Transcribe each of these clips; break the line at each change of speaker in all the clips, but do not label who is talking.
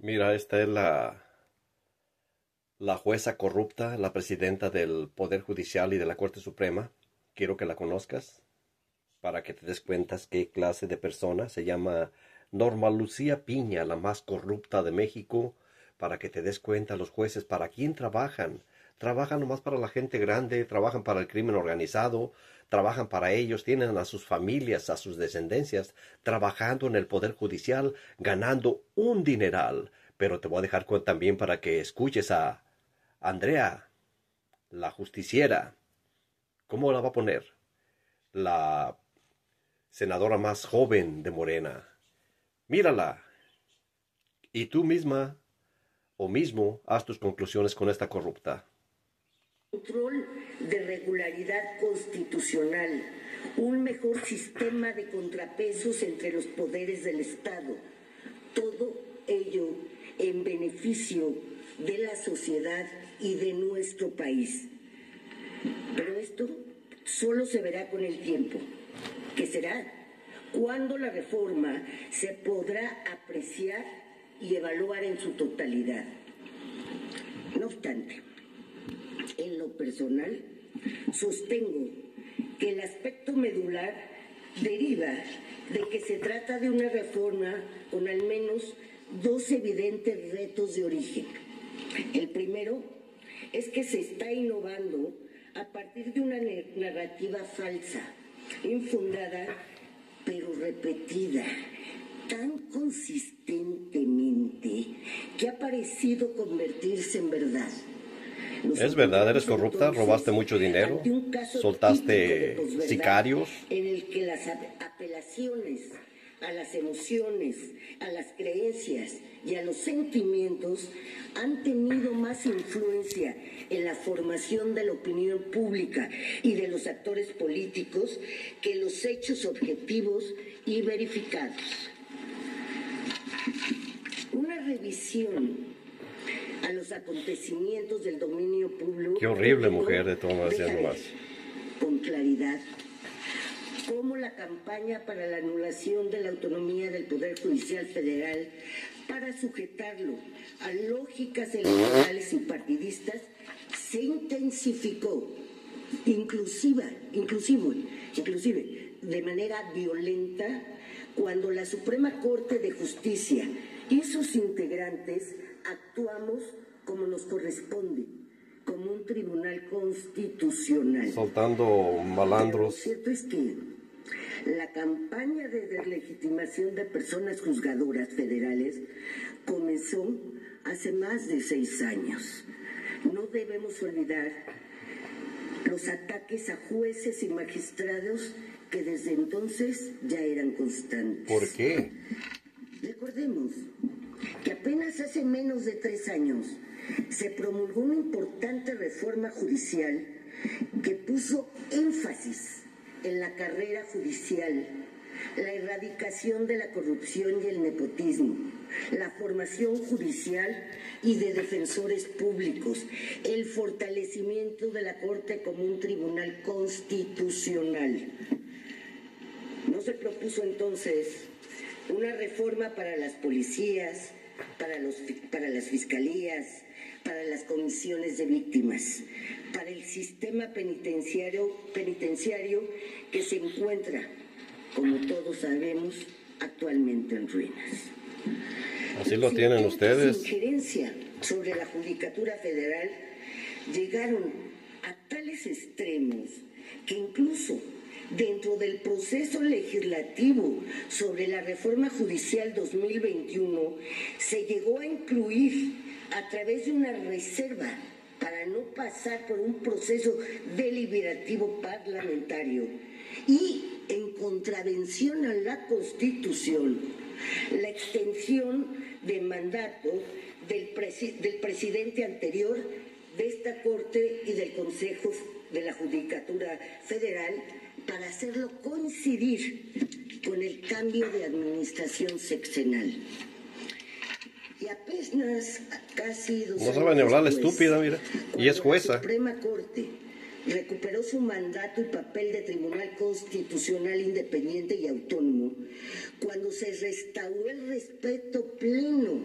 Mira, esta es la jueza corrupta, la presidenta del Poder Judicial y de la Corte Suprema. Quiero que la conozcas para que te des cuenta qué clase de persona. Se llama Norma Lucía Piña, la más corrupta de México, para que te des cuenta los jueces para quién trabajan. Trabajan nomás para la gente grande, trabajan para el crimen organizado, trabajan para ellos, tienen a sus familias, a sus descendencias, trabajando en el Poder Judicial, ganando un dineral. Pero te voy a dejar también para que escuches a Andrea, la justiciera. ¿Cómo la va a poner? La senadora más joven de Morena. Mírala. Y tú misma o mismo haz tus conclusiones con esta corrupta.
Control de regularidad constitucional, un mejor sistema de contrapesos entre los poderes del Estado, todo ello en beneficio de la sociedad y de nuestro país. Pero esto solo se verá con el tiempo, que será cuando la reforma se podrá apreciar y evaluar en su totalidad. No obstante, en lo personal, sostengo que el aspecto medular deriva de que se trata de una reforma con al menos dos evidentes retos de origen. El primero es que se está innovando a partir de una narrativa falsa, infundada, pero repetida tan consistentemente que ha parecido convertirse en verdad.
¿Es verdad? ¿Eres corrupta? ¿Robaste mucho dinero? ¿Soltaste sicarios?
En el que las apelaciones a las emociones, a las creencias y a los sentimientos han tenido más influencia en la formación de la opinión pública y de los actores políticos que los hechos objetivos y verificados. Una revisión a los acontecimientos del dominio público.
Qué horrible mujer de todas
maneras. Con claridad, cómo la campaña para la anulación de la autonomía del Poder Judicial Federal para sujetarlo a lógicas electorales y partidistas se intensificó, inclusive de manera violenta, cuando la Suprema Corte de Justicia y sus integrantes actuamos como nos corresponde, como un tribunal constitucional.
Soltando malandros.
Lo cierto es que la campaña de deslegitimación de personas juzgadoras federales comenzó hace más de 6 años. No debemos olvidar los ataques a jueces y magistrados que desde entonces ya eran constantes.
¿Por qué?
Recordemos que apenas hace menos de 3 años se promulgó una importante reforma judicial que puso énfasis en la carrera judicial, la erradicación de la corrupción y el nepotismo, la formación judicial y de defensores públicos, el fortalecimiento de la Corte como un tribunal constitucional. ¿No se propuso entonces una reforma para las policías, para las fiscalías, para las comisiones de víctimas, para el sistema penitenciario que se encuentra, como todos sabemos, actualmente en ruinas?
Así lo tienen ustedes.
Las injerencias sobre la Judicatura Federal llegaron a tales extremos que incluso dentro del proceso legislativo sobre la reforma judicial 2021 se llegó a incluir a través de una reserva para no pasar por un proceso deliberativo parlamentario y en contravención a la Constitución, la extensión de mandato del presidente anterior de esta Corte y del Consejo de la Judicatura Federal para hacerlo coincidir con el cambio de administración sexenal. Y apenas casi 2 años
no sabe ni hablar la estúpida, mira. Y es jueza.
La Suprema Corte recuperó su mandato y papel de tribunal constitucional independiente y autónomo, cuando se restauró el respeto pleno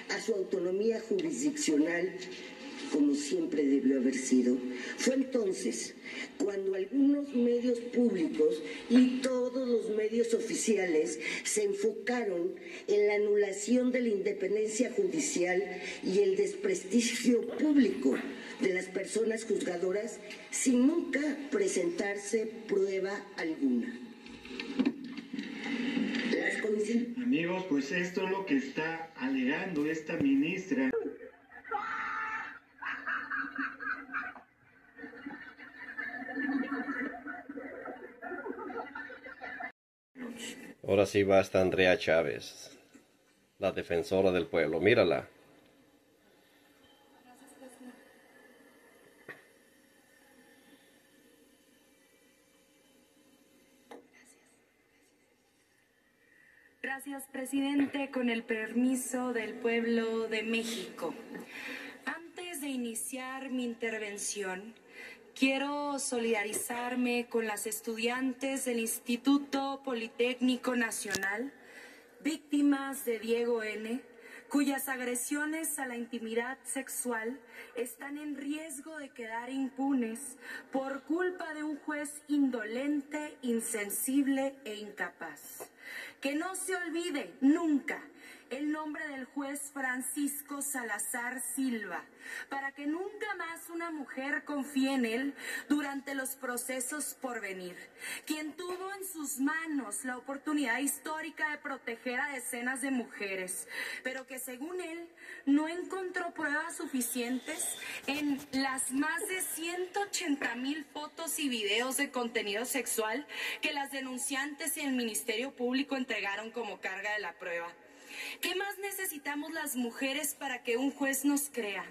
a su autonomía jurisdiccional como siempre debió haber sido. Fue entonces cuando algunos medios públicos y todos los medios oficiales se enfocaron en la anulación de la independencia judicial y el desprestigio público de las personas juzgadoras sin nunca presentarse prueba alguna.
Amigos, pues esto es lo que está alegando esta ministra.
Ahora sí va hasta Andrea Chávez, la defensora del pueblo. Mírala.
Gracias, presidente. Con el permiso del pueblo de México. Antes de iniciar mi intervención, quiero solidarizarme con las estudiantes del Instituto Politécnico Nacional, víctimas de Diego N., cuyas agresiones a la intimidad sexual están en riesgo de quedar impunes por culpa de un juez indolente, insensible e incapaz. Que no se olvide nunca el nombre del juez Francisco Salazar Silva, para que nunca más una mujer confíe en él durante los procesos por venir, quien tuvo en sus manos la oportunidad histórica de proteger a decenas de mujeres, pero que según él no encontró pruebas suficientes en las más de 180,000 fotos y videos de contenido sexual que las denunciantes y el Ministerio Público entregaron como carga de la prueba. ¿Qué más necesitamos las mujeres para que un juez nos crea?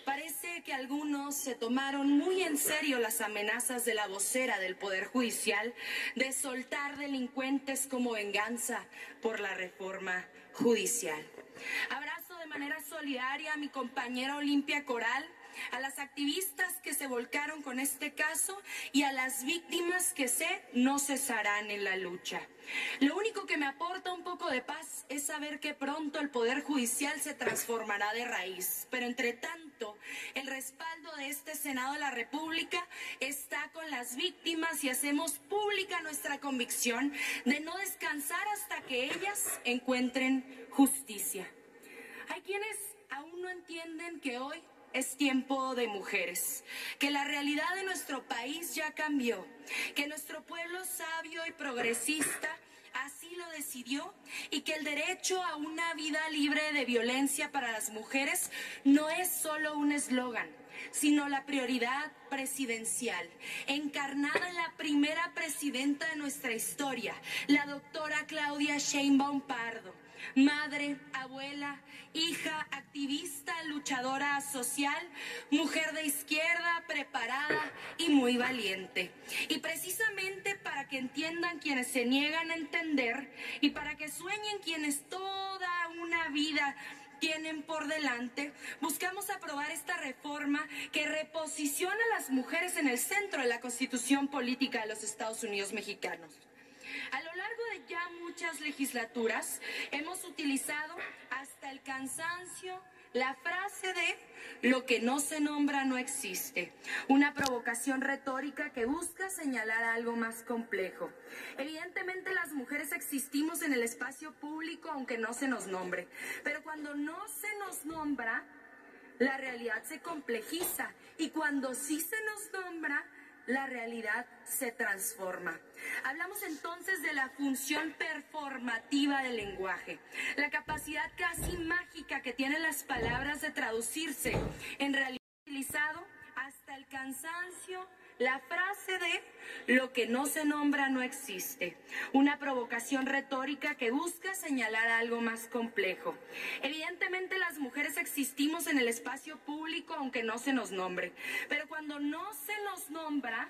Parece que algunos se tomaron muy en serio las amenazas de la vocera del Poder Judicial de soltar delincuentes como venganza por la reforma judicial. Abrazo de manera solidaria a mi compañera Olimpia Coral, a las activistas que se volcaron con este caso y a las víctimas que no cesarán en la lucha. Lo único que me aporta un poco de paz es saber que pronto el Poder Judicial se transformará de raíz, pero entre tanto el respaldo de este Senado de la República está con las víctimas y hacemos pública nuestra convicción de no descansar hasta que ellas encuentren justicia. Hay quienes aún no entienden que hoy es tiempo de mujeres, que la realidad de nuestro país ya cambió, que nuestro pueblo sabio y progresista así lo decidió y que el derecho a una vida libre de violencia para las mujeres no es solo un eslogan, sino la prioridad presidencial, encarnada en la primera presidenta de nuestra historia, la doctora Claudia Sheinbaum Pardo. Madre, abuela, hija, activista, luchadora social, mujer de izquierda, preparada y muy valiente. Y precisamente para que entiendan quienes se niegan a entender y para que sueñen quienes toda una vida tienen por delante, buscamos aprobar esta reforma que reposiciona a las mujeres en el centro de la Constitución política de los Estados Unidos mexicanos. A lo largo de ya muchas legislaturas hemos utilizado hasta el cansancio la frase de lo que no se nombra no existe, una provocación retórica que busca señalar algo más complejo. Evidentemente las mujeres existimos en el espacio público aunque no se nos nombre, pero cuando no se nos nombra, la realidad se complejiza y cuando sí se nos nombra, la realidad se transforma. Hablamos entonces de la función performativa del lenguaje, la capacidad casi mágica que tienen las palabras de traducirse en realidad. Utilizado hasta el cansancio la frase de lo que no se nombra no existe, una provocación retórica que busca señalar algo más complejo. Evidentemente las mujeres existimos en el espacio público aunque no se nos nombre, pero cuando no se nos nombra,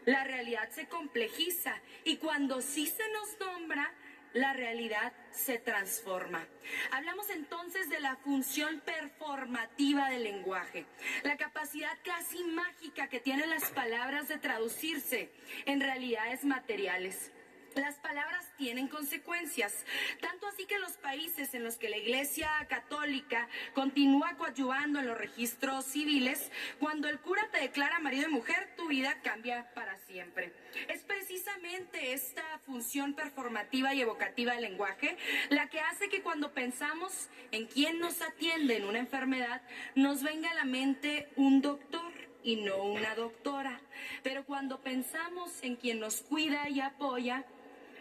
la realidad se complejiza y cuando sí se nos nombra, la realidad se transforma. Hablamos entonces de la función performativa del lenguaje, la capacidad casi mágica que tienen las palabras de traducirse en realidades materiales. Las palabras tienen consecuencias, tanto así que los países en los que la Iglesia Católica continúa coadyuvando en los registros civiles, cuando el cura te declara marido y mujer, tu vida cambia para siempre. Es precisamente esta función performativa y evocativa del lenguaje la que hace que cuando pensamos en quién nos atiende en una enfermedad, nos venga a la mente un doctor y no una doctora. Pero cuando pensamos en quien nos cuida y apoya,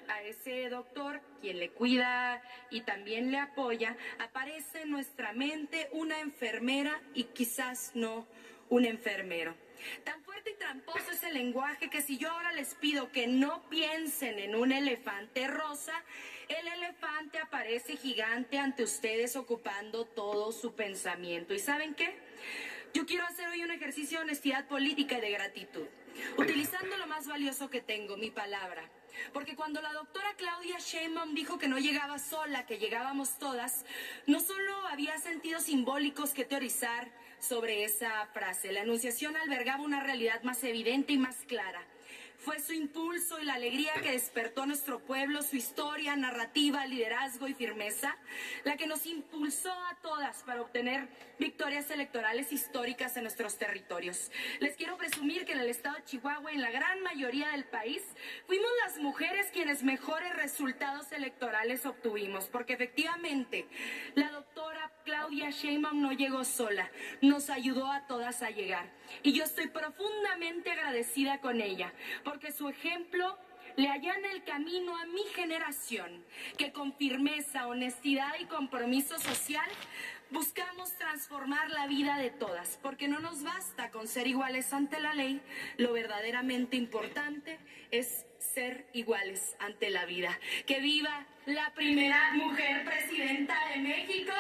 a ese doctor, quien le cuida y también le apoya, aparece en nuestra mente una enfermera y quizás no un enfermero. Tan fuerte y tramposo es el lenguaje que si yo ahora les pido que no piensen en un elefante rosa, el elefante aparece gigante ante ustedes ocupando todo su pensamiento. ¿Y saben qué? Yo quiero hacer hoy un ejercicio de honestidad política y de gratitud, utilizando lo más valioso que tengo, mi palabra. Porque cuando la doctora Claudia Sheinbaum dijo que no llegaba sola, que llegábamos todas, no solo había sentidos simbólicos que teorizar sobre esa frase. La enunciación albergaba una realidad más evidente y más clara. Fue su impulso y la alegría que despertó a nuestro pueblo, su historia, narrativa, liderazgo y firmeza, la que nos impulsó a todas para obtener victorias electorales históricas en nuestros territorios. Les quiero presumir que en el estado de Chihuahua y en la gran mayoría del país fuimos las mujeres quienes mejores resultados electorales obtuvimos, porque efectivamente la doctora Claudia Sheinbaum no llegó sola, nos ayudó a todas a llegar. Y yo estoy profundamente agradecida con ella, porque su ejemplo le allana el camino a mi generación, que con firmeza, honestidad y compromiso social buscamos transformar la vida de todas, porque no nos basta con ser iguales ante la ley, lo verdaderamente importante es ser iguales ante la vida. ¡Que viva la primera mujer presidenta de México!